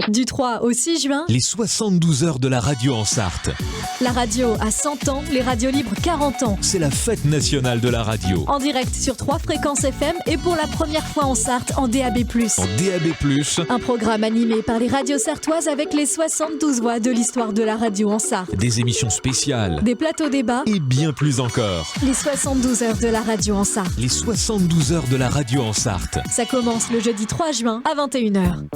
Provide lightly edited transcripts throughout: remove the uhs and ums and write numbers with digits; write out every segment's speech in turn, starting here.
Du 3 au 6 juin, les 72 heures de la radio en Sarthe. La radio a 100 ans, les radios libres 40 ans. C'est la fête nationale de la radio. En direct sur 3 fréquences FM et pour la première fois en Sarthe en DAB+. En DAB+, un programme animé par les radios sartoises avec les 72 voix de l'histoire de la radio en Sarthe. Des émissions spéciales, des plateaux débats et bien plus encore. Les 72 heures de la radio en Sarthe. Les 72 heures de la radio en Sarthe. Ça commence le jeudi 3 juin à 21h.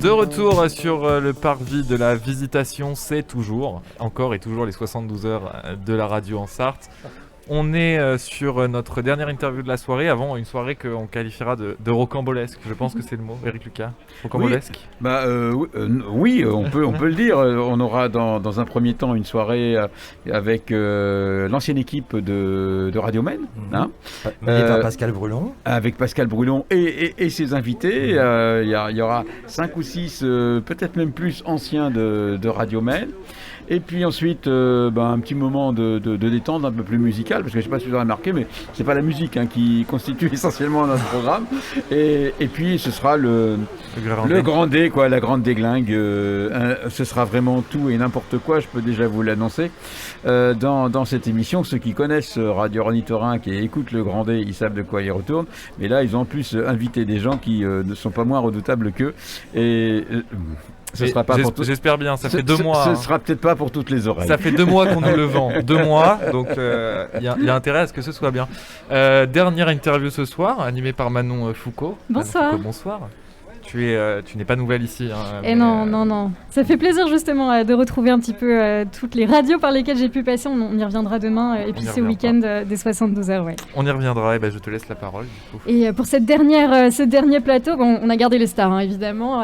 De retour sur le parvis de la Visitation, c'est toujours les 72 heures de la radio en Sarthe. On est sur notre dernière interview de la soirée, avant une soirée qu'on qualifiera de rocambolesque. Je pense que c'est le mot, Eric Lucas. Rocambolesque. Oui, on peut le dire. On aura dans un premier temps une soirée avec l'ancienne équipe de Radio Men. Hein, Pascal Brulon. Avec Pascal Brulon et ses invités. Il y aura 5 ou 6, peut-être même plus anciens de Radio Men. Et puis ensuite, un petit moment de détente un peu plus musical, parce que je ne sais pas si vous avez remarqué, mais c'est pas la musique qui constitue essentiellement notre programme. Et puis ce sera le grand D, quoi, la grande déglingue. Ce sera vraiment tout et n'importe quoi, je peux déjà vous l'annoncer. Dans cette émission, ceux qui connaissent Radio Ornithorin, qui écoutent le grand D, ils savent de quoi ils retournent. Mais là, ils ont en plus invité des gens qui ne sont pas moins redoutables qu'eux. Et ce sera pas j'espère bien, ça fait 2 mois. Ce sera peut-être pas pour toutes les oreilles. Ça fait 2 mois qu'on nous le vend. 2 mois, donc il y a intérêt à ce que ce soit bien. Dernière interview ce soir, animée par Manon Foucault. Bonsoir. Manon Foucault, bonsoir. Tu n'es pas nouvelle ici. Non. Ça fait plaisir justement de retrouver un petit peu toutes les radios par lesquelles j'ai pu passer. On y reviendra demain et puis c'est week-end des 72 heures. Ouais. On y reviendra, et je te laisse la parole. Du coup. Et pour ce dernier plateau, on a gardé les stars évidemment.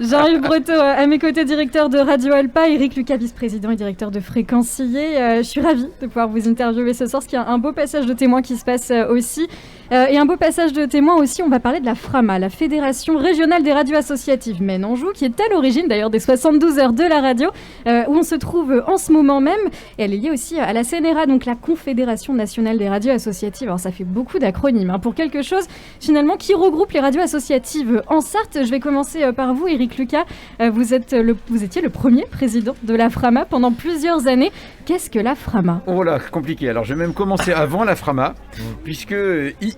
Jean-Yves Breteau à mes côtés, directeur de Radio Alpa, Eric Lucas, vice-président et directeur de Fréquencier. Je suis ravie de pouvoir vous interviewer ce soir, parce qu'il y a un beau passage de témoins qui se passe aussi. Et un beau passage de témoins aussi, on va parler de la FRAMA, la Fédération Régionale des Radios Associatives Maine-Anjou, qui est à l'origine d'ailleurs des 72 heures de la radio, où on se trouve en ce moment même. Et elle est liée aussi à la CNRA, donc la Confédération Nationale des Radios Associatives. Alors ça fait beaucoup d'acronymes pour quelque chose finalement qui regroupe les radios associatives en Sarthe. Je vais commencer par vous, Eric Lucas. Vous étiez le premier président de la FRAMA pendant plusieurs années. Qu'est-ce que la FRAMA ? Oh là, compliqué. Alors je vais même commencer avant la FRAMA, puisque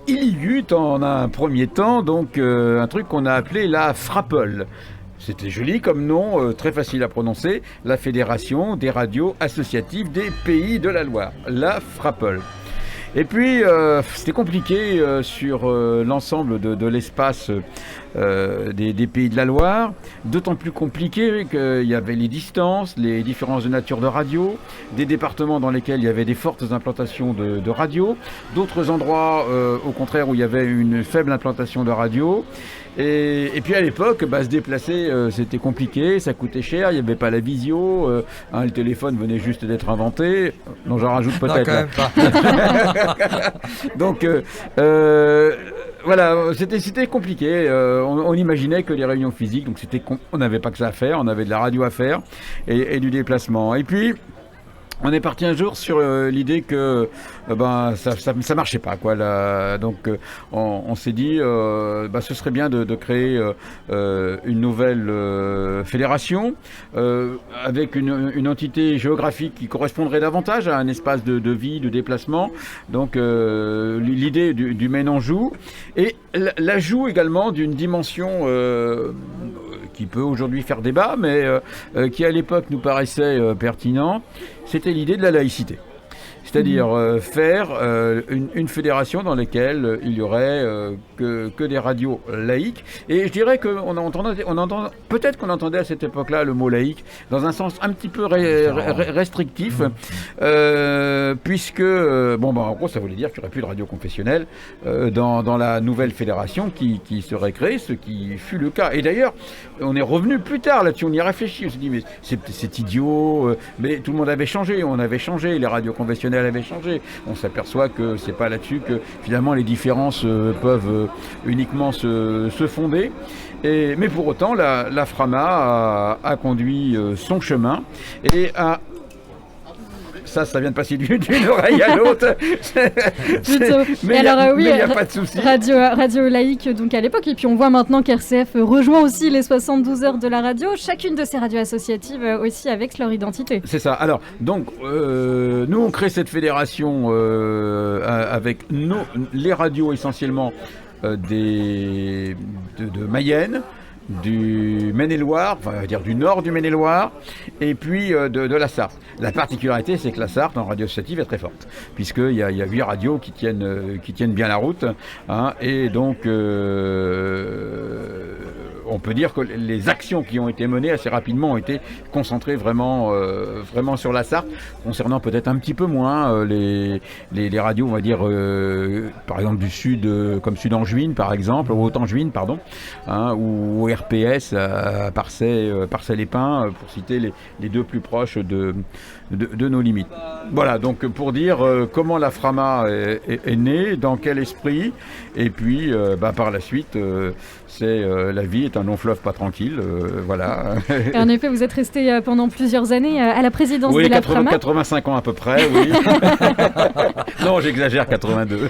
il y eut en un premier temps donc un truc qu'on a appelé la FRAPOL. C'était joli comme nom, très facile à prononcer, la Fédération des radios associatives des pays de la Loire, la FRAPOL. Et puis, c'était compliqué sur l'ensemble de l'espace des pays de la Loire, d'autant plus compliqué qu'il y avait les distances, les différences de nature de radio, des départements dans lesquels il y avait des fortes implantations de radio, d'autres endroits, au contraire, où il y avait une faible implantation de radio. Et puis à l'époque, se déplacer, c'était compliqué, ça coûtait cher, il n'y avait pas la visio, le téléphone venait juste d'être inventé. Non, j'en rajoute peut-être. Non, quand même pas. Donc, voilà, c'était compliqué. On imaginait que les réunions physiques, donc on n'avait pas que ça à faire, on avait de la radio à faire et du déplacement. Et puis, on est parti un jour sur l'idée que ça marchait pas, quoi. Donc on s'est dit ce serait bien de créer une nouvelle fédération avec une entité géographique qui correspondrait davantage à un espace de vie, de déplacement. Donc l'idée du Maine-Anjou et l'ajout également d'une dimension qui peut aujourd'hui faire débat, mais qui à l'époque nous paraissait pertinent. C'était l'idée de la laïcité. C'est-à-dire faire une fédération dans laquelle il y aurait que des radios laïques. Et je dirais peut-être qu'on entendait à cette époque-là le mot laïque dans un sens un petit peu restrictif, puisque, en gros, ça voulait dire qu'il n'y aurait plus de radio confessionnelle dans la nouvelle fédération qui serait créée, ce qui fut le cas. Et d'ailleurs, on est revenu plus tard là-dessus, on y a réfléchi, on s'est dit, mais c'est idiot, mais tout le monde avait changé, les radios confessionnelles avaient changé. On s'aperçoit que c'est pas là-dessus que finalement les différences peuvent uniquement se fonder. Mais pour autant, la FRAMA a conduit son chemin et ça vient de passer d'une oreille à l'autre. Mais il n'y a pas de souci. Radio laïque donc à l'époque, et puis on voit maintenant qu'RCF rejoint aussi les 72 heures de la radio, chacune de ces radios associatives aussi avec leur identité. C'est ça. Alors, donc, nous on crée cette fédération avec les radios essentiellement de Mayenne, du Maine-et-Loire, enfin, on va dire du nord du Maine-et-Loire, et puis de la Sarthe. La particularité, c'est que la Sarthe, en radio associative, est très forte, puisqu'il y a 8 radios qui tiennent bien la route, hein, et donc on peut dire que les actions qui ont été menées assez rapidement ont été concentrées vraiment sur la Sarthe, concernant peut-être un petit peu moins les radios, on va dire, par exemple du sud, comme Sud-Angevine, par exemple, ou Haute-Angevine, pardon, hein, ou RPS à Parcelles-les-Pins, pour citer les deux plus proches de nos limites. Voilà, donc pour dire comment la Frama est née, dans quel esprit, et puis par la suite, la vie est un long fleuve pas tranquille, voilà. Et en effet, vous êtes resté pendant plusieurs années à la présidence de la Frama. 85 ans à peu près, oui. Non, j'exagère, 82.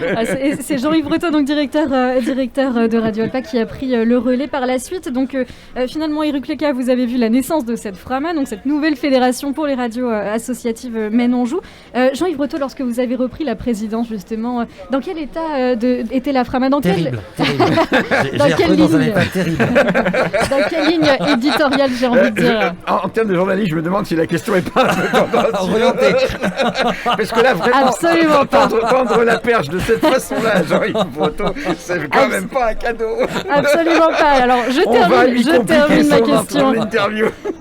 C'est Jean-Yves Breteau, donc directeur de Radio Alpa, qui a pris le relais par la suite. Donc finalement, Eric Leca, vous avez vu la naissance de cette Frama, donc cette nouvelle fédération pour les radios associatives Maine-Anjou. Jean-Yves Breteau, lorsque vous avez repris la présidence, justement, dans quel état était la Frama? Terrible. Dans quelle ligne? Dans quelle ligne éditoriale, j'ai envie de dire? En termes de journalisme, je me demande si la question est pas orientée. Parce que là, vraiment, absolument pas. Tendre la perche de cette façon-là, Jean-Yves Breteau, c'est quand même pas un cadeau. Absolument pas. Alors, je termine ma question.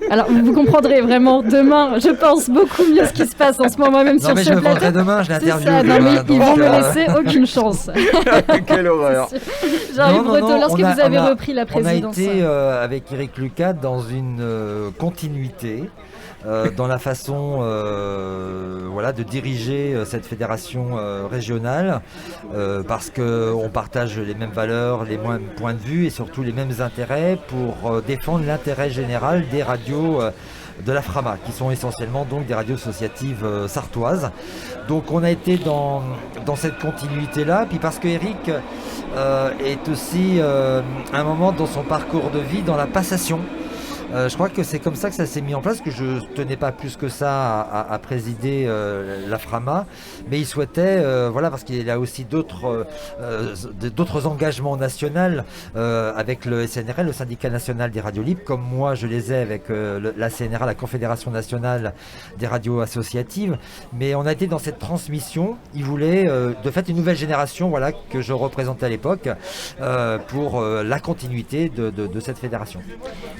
Alors, vous comprendrez vraiment demain, je pense beaucoup mieux ce qui se passe en ce moment même sur ce plateau. Non, mais je me vendrai demain, je l'interview. Non, mais ils vont me laisser aucune chance. Quelle horreur. Jean-Yves Breteau, lorsque vous avez repris la présidence. On a été, avec Eric Leca, dans une continuité. Dans la façon de diriger cette fédération régionale, parce qu'on partage les mêmes valeurs, les mêmes points de vue et surtout les mêmes intérêts pour défendre l'intérêt général des radios de la Frama, qui sont essentiellement donc des radios associatives sartoises. Donc on a été dans cette continuité-là, puis parce que Eric est aussi un moment dans son parcours de vie dans la passation. Je crois que c'est comme ça que ça s'est mis en place, que je ne tenais pas plus que ça à présider la Frama, mais il souhaitait, parce qu'il a aussi d'autres engagements nationaux avec le SNRL, le syndicat national des radios libres, comme moi je les ai avec la CNRA, la Confédération nationale des radios associatives, mais on a été dans cette transmission. Il voulait de fait une nouvelle génération, que je représentais à l'époque, pour la continuité de cette fédération.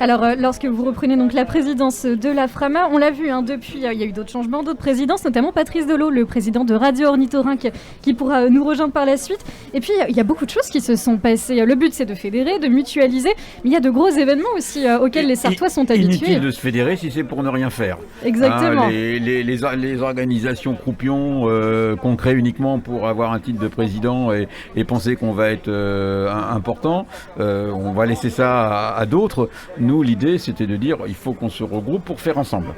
Alors, lorsque vous reprenez donc la présidence de la Frama, on l'a vu depuis, il y a eu d'autres changements, d'autres présidences, notamment Patrice Delot, le président de Radio Ornithorynque, qui pourra nous rejoindre par la suite. Et puis il y a beaucoup de choses qui se sont passées. Le but, c'est de fédérer, de mutualiser, mais il y y a de gros événements aussi auxquels les Sartois sont habitués. Inutile de se fédérer si c'est pour ne rien faire. Exactement. Les organisations croupions qu'on crée uniquement pour avoir un titre de président et penser qu'on va être important, on va laisser ça à d'autres. Nous, l'idée, c'était de dire il faut qu'on se regroupe pour faire ensemble.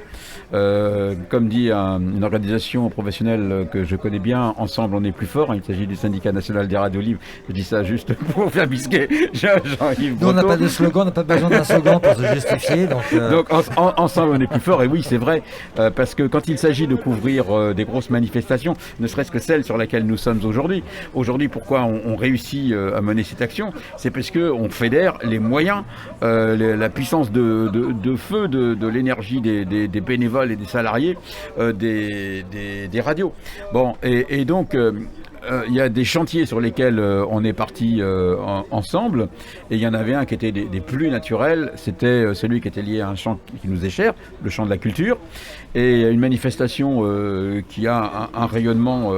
Comme dit une organisation professionnelle que je connais bien, ensemble on est plus fort. Il s'agit du syndicat national des radios libres. Je dis ça juste pour faire bisquer Jean-Yves Breteau. Nous on n'a pas de slogan, on n'a pas besoin d'un slogan pour se justifier. Donc ensemble on est plus fort. Et oui, c'est vrai, parce que quand il s'agit de couvrir des grosses manifestations, ne serait-ce que celles sur lesquelles nous sommes aujourd'hui. Aujourd'hui, pourquoi on réussit à mener cette action? C'est parce qu'on fédère les moyens, la puissance de feu de l'énergie des bénévoles et des salariés des radios. Bon, et donc il y a des chantiers sur lesquels on est partis ensemble, et il y en avait un qui était des plus naturels, c'était celui qui était lié à un champ qui nous est cher, le champ de la culture, et une manifestation qui a un rayonnement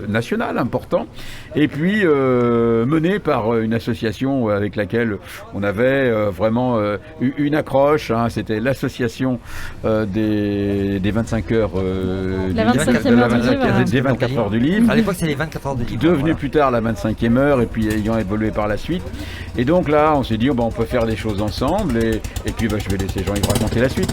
national important, et puis menée par une association avec laquelle on avait vraiment une accroche, hein, c'était l'association des 25 heures des 24 heures du livre. À l'époque, c'est les 24 heures du livre. Devenu plus tard la 25e heure, et puis ayant évolué par la suite. Et donc là, on s'est dit, on peut faire des choses ensemble, et puis je vais laisser Jean-Yves raconter la suite.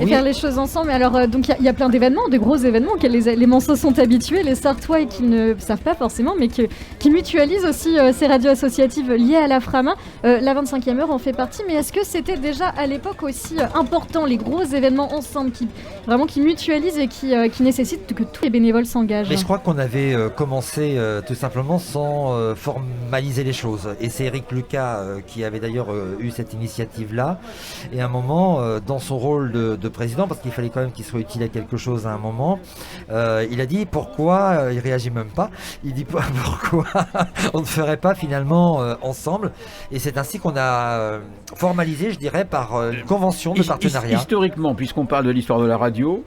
et faire les choses ensemble. Alors, donc il y a plein d'événements, de gros événements auxquels les Manceaux sont habitués, les Sartois, et qui ne savent pas forcément, mais qui mutualisent aussi ces radios associatives liées à la Frama. La 25e heure en fait partie, mais est-ce que c'était déjà à l'époque aussi important, les gros événements ensemble, qui mutualisent et qui nécessitent que tous les bénévoles s'engagent? Mais je crois qu'on avait commencé tout simplement sans formaliser les choses. Et c'est Eric Lucas qui avait d'ailleurs eu cette initiative-là. Et à un moment, dans son rôle de président, parce qu'il fallait quand même qu'il soit utile à quelque chose à un moment, il a dit pourquoi, il réagit même pas, il dit pourquoi on ne ferait pas finalement ensemble. Et c'est ainsi qu'on a formalisé, je dirais, par une convention de partenariat. Historiquement, puisqu'on parle de l'histoire de la radio,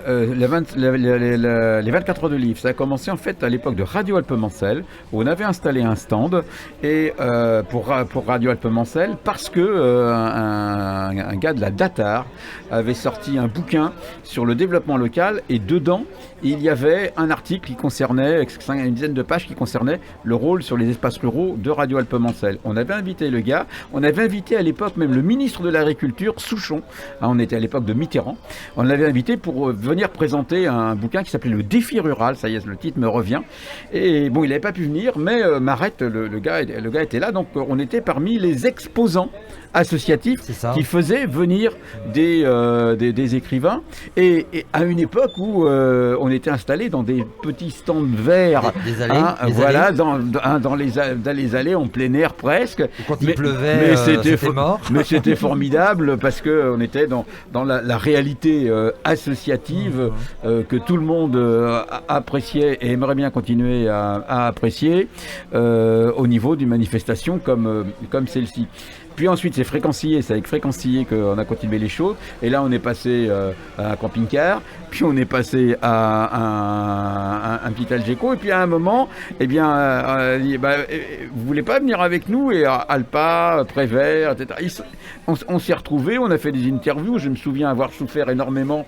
les 24 heures de livre, ça a commencé en fait à l'époque de Radio Alpes-Mancel, où on avait installé un stand et pour Radio Alpes-Mancel, parce que un gars de la Datar avait sorti un bouquin sur le développement local, et dedans il y avait un article qui concernait, une dizaine de pages qui concernait le rôle sur les espaces ruraux de Radio Alpes-Mancel. On avait invité le gars, on avait invité à l'époque même le ministre de l'Agriculture, Souchon, on était à l'époque de Mitterrand, on l'avait invité pour venir présenter un bouquin qui s'appelait Le Défi Rural, ça y est, le titre me revient. Et bon, il n'avait pas pu venir, mais Marette, le gars était là, donc on était parmi les exposants associatifs qui faisaient venir des écrivains, et à une époque où on était installé dans des petits stands verts, des allées, dans les allées en plein air presque. Et quand il pleuvait, c'était mort. Mais c'était formidable parce qu'on était dans la réalité associative que tout le monde appréciait et aimerait bien continuer à apprécier au niveau d'une manifestation comme celle-ci. Puis ensuite, c'est Fréquencier, c'est avec Fréquencier qu'on a continué les choses. Et là, on est passé à un camping-car, puis on est passé à un petit Algeco. Et puis à un moment, eh bien, vous voulez pas venir avec nous? Et Alpa, Prévert, etc. On s'est retrouvés, on a fait des interviews. Je me souviens avoir souffert énormément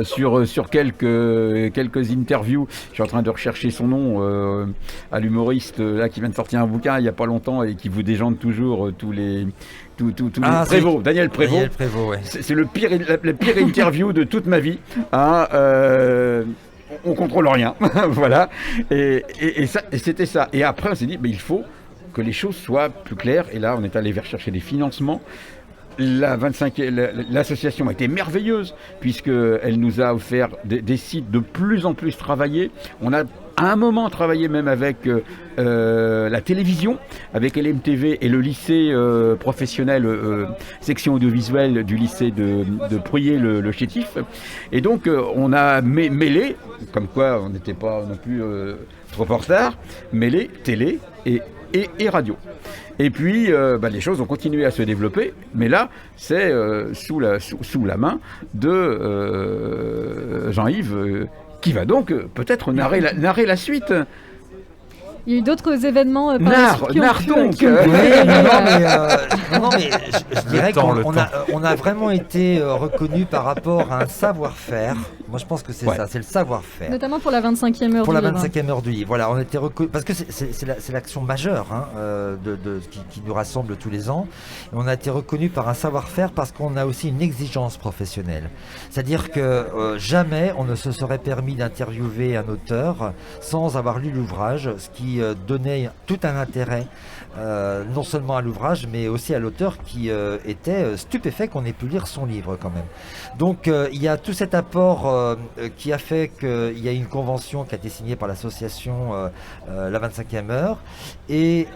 sur quelques interviews. Je suis en train de rechercher son nom à l'humoriste là qui vient de sortir un bouquin il n'y a pas longtemps et qui vous déjante toujours tous les Prévost, Daniel Prévost. Daniel Prévost, ouais. C'est la pire interview de toute ma vie. On contrôle rien, voilà. Et c'était ça. Et après, on s'est dit, il faut que les choses soient plus claires. Et là, on est allé vers chercher des financements. L'association a été merveilleuse puisqu'elle nous a offert des sites de plus en plus travaillés. On a à un moment travaillé même avec la télévision, avec LMTV et le lycée professionnel, section audiovisuelle du lycée de Pruyé le Chétif. Et donc on a mêlé, comme quoi on n'était pas non plus trop en retard, mêlé télé et radio. Et puis, les choses ont continué à se développer, mais là, c'est sous la main de Jean-Yves, qui va donc peut-être narrer la suite. Il y a eu d'autres événements donc. Je dirais qu'on a vraiment été reconnu par rapport à un savoir-faire. Moi, je pense que c'est ça, c'est le savoir-faire. Notamment pour la 25e heure du livre. Pour la 25e heure du livre. Voilà, on a été reconnu parce que c'est l'action majeure qui nous rassemble tous les ans. Et on a été reconnu par un savoir-faire parce qu'on a aussi une exigence professionnelle. C'est-à-dire que jamais on ne se serait permis d'interviewer un auteur sans avoir lu l'ouvrage, ce qui donnait tout un intérêt non seulement à l'ouvrage mais aussi à l'auteur qui était stupéfait qu'on ait pu lire son livre quand même. Donc il y a tout cet apport qui a fait qu'il y a une convention qui a été signée par l'association la 25e heure et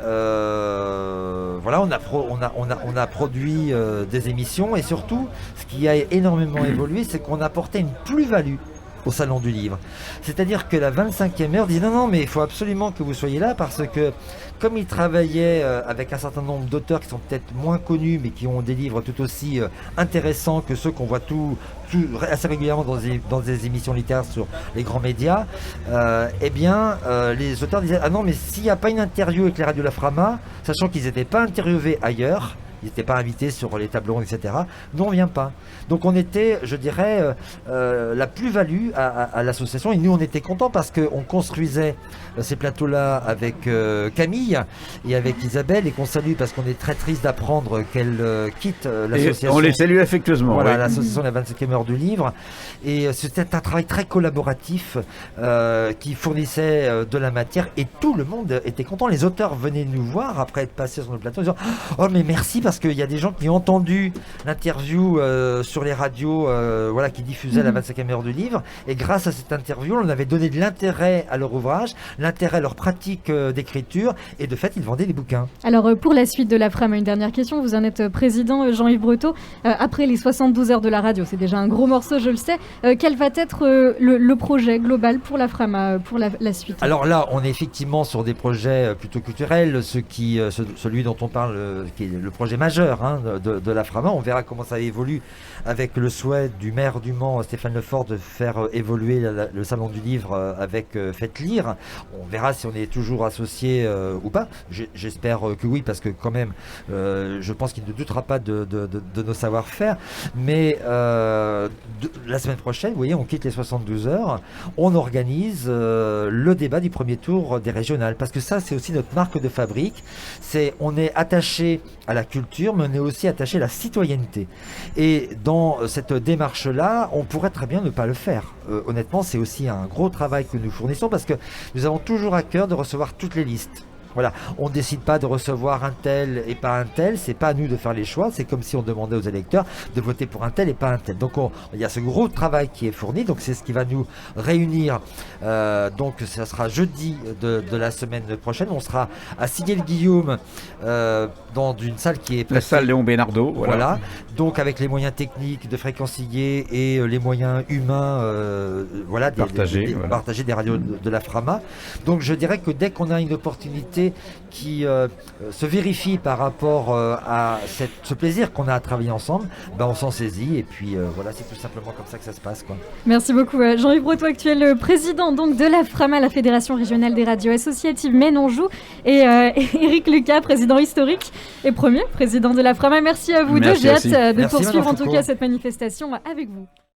voilà, on a produit des émissions et surtout ce qui a énormément évolué, c'est qu'on apportait une plus-value au Salon du Livre. C'est-à-dire que la 25e heure dit non mais il faut absolument que vous soyez là parce que comme il travaillait avec un certain nombre d'auteurs qui sont peut-être moins connus mais qui ont des livres tout aussi intéressants que ceux qu'on voit assez régulièrement dans des émissions littéraires sur les grands médias, les auteurs disaient ah non mais s'il n'y a pas une interview avec les radios La Frama, sachant qu'ils n'étaient pas interviewés ailleurs, Ils n'étaient pas invités sur les tables rondes, etc. Nous, on ne vient pas. Donc on était, je dirais, la plus-value à l'association. Et nous, on était contents parce qu'on construisait ces plateaux-là avec Camille et avec Isabelle, et qu'on salue parce qu'on est très triste d'apprendre qu'elle quitte l'association. Et on les salue affectueusement. Voilà, oui. l'association de la 25e heure du livre. Et c'était un travail très collaboratif qui fournissait de la matière, et tout le monde était content. Les auteurs venaient nous voir après être passés sur le plateau en disant « Oh mais merci, parce qu'il y a des gens qui ont entendu l'interview sur les radios voilà, qui diffusaient la 25e heure du livre, et grâce à cette interview, on avait donné de l'intérêt à leur ouvrage, l'intérêt à leur pratique d'écriture, et de fait, ils vendaient des bouquins. » Alors pour la suite de la FRAM, une dernière question. Vous en êtes président, Jean-Yves Breteau. Après les 72 heures de la radio, c'est déjà un gros morceau, je le sais. Quel va être le projet global pour la FRAM, pour la suite? Alors là, on est effectivement sur des projets plutôt culturels, celui dont on parle, qui est le projet majeur de la FRAM. On verra comment ça évolue avec le souhait du maire du Mans, Stéphane Lefort, de faire évoluer le salon du livre avec Faites Lire. On verra si on est toujours associé ou pas. J'espère que oui, parce que quand même, je pense qu'il ne doutera pas de nos savoir-faire. Mais la semaine prochaine, vous voyez, on quitte les 72 heures, on organise le débat du premier tour des régionales, parce que ça, c'est aussi notre marque de fabrique. On est attaché à la culture, mais on est aussi attaché à la citoyenneté. Et dans cette démarche-là, on pourrait très bien ne pas le faire. Honnêtement, c'est aussi un gros travail que nous fournissons, parce que nous avons toujours à cœur de recevoir toutes les listes. Voilà, on ne décide pas de recevoir un tel et pas un tel, c'est pas à nous de faire les choix, c'est comme si on demandait aux électeurs de voter pour un tel et pas un tel. Donc il y a ce gros travail qui est fourni, donc c'est ce qui va nous réunir. Donc ça sera jeudi de la semaine prochaine, on sera à Siguel-Guillaume dans une salle qui est... La salle Léon Bénardeau. Voilà, donc avec les moyens techniques de Fréquenciller et les moyens humains voilà, partagés des radios de la FRAMA. Donc je dirais que dès qu'on a une opportunité qui se vérifie par rapport à ce plaisir qu'on a à travailler ensemble, on s'en saisit, et puis voilà, c'est tout simplement comme ça que ça se passe, quoi. Merci beaucoup Jean-Yves Breteau, actuel président donc de la FRAMA, la Fédération régionale des radios associatives Maine-Anjou, et Éric Lucas, président historique et premier président de la FRAMA. Merci à vous deux, j'ai hâte de poursuivre en tout cas cette manifestation avec vous.